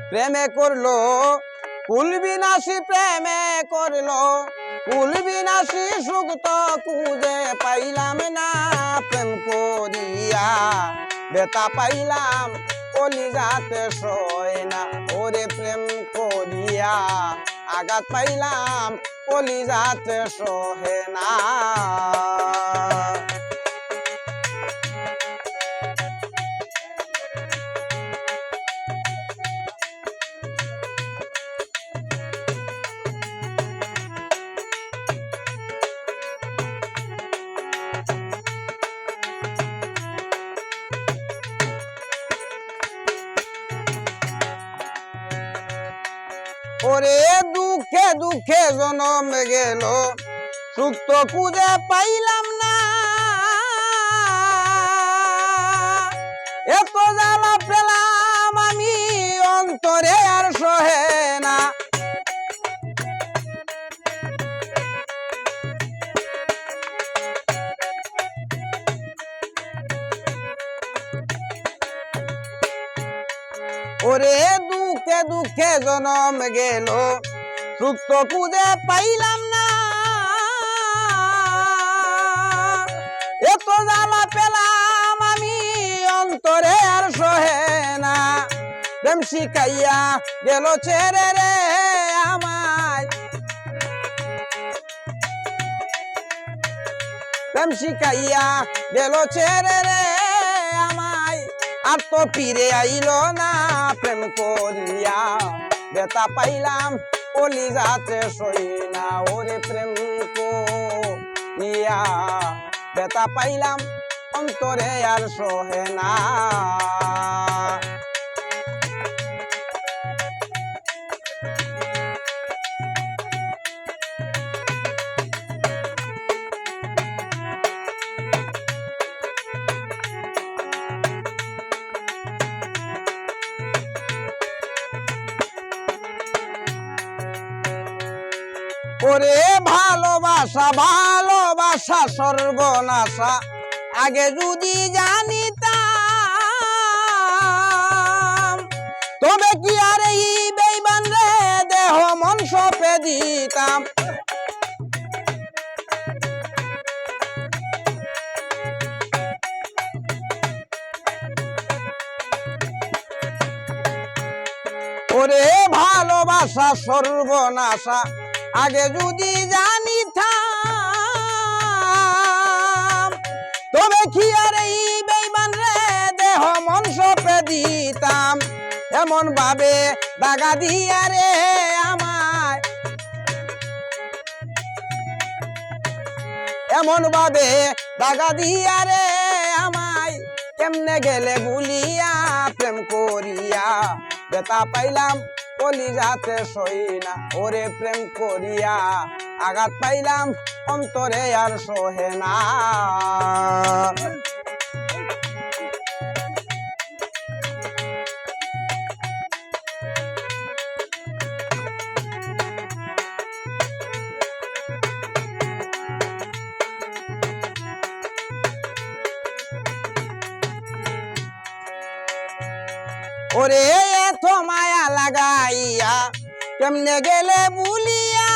প্রেমে করলো কুল বিনাশী, প্রেমে করলো কুল বিনাশী, সুখ তো খুঁজে পাইলাম না। প্রেম করিয়া বেতা পাইলাম, কলিজাতে সয় না। ওরে প্রেম করিয়া আঘাত পাইলাম, কলিজাতে সহে না। ওরে দুঃখে দুঃখে জনম গেল, সুখ তো খুঁজে পাইলাম না। এত জ্বালা পেলাম আমি, অন্তরে আর সহে না। ওরে দুঃখে দুঃখে জনম গেল, সুখ তো খুঁজে পাইলাম না। এত জ্বালা পেলাম আমি, অন্তরে আর সহে না। প্রেম শিখাইয়া গেল ছেড়ে রে আমায়, প্রেম শিখাইয়া গেল ছেড়ে রে আমায়, আর তো ফিরে আইল না। প্রেম করিয়া বেতা পাইলাম, কলিজাতে সই না। ওরে প্রেম করিয়া বেতা পাইলাম, অন্তরে আর সহে না। ওরে ভালোবাসা ভালোবাসা সর্বনাশা, আগে যদি জানিতাম, তবে কি আর এই বেঈমান রে দেহ মন সঁপে দিতাম। ওরে ভালোবাসা সর্বনাশা, আগে যদি জানিতাম, তবে কি আর এই বেঈমান রে দেহ মন সঁপে দিতাম। এমন ভাবে দাগা দিয়া রে আমায়, এমন ভাবে দাগা দিয়া রে আমায়, কেমনে গেলে ভুলিয়া। প্রেম করিয়া বেতা পাইলাম, কলিজাতে সই না। ওরে প্রেম করিয়া আঘাত পাইলাম, অন্তরে আর সহে না। ওরে এত মায়া লাগাইয়া, কেমনে গেলে ভুলিয়া।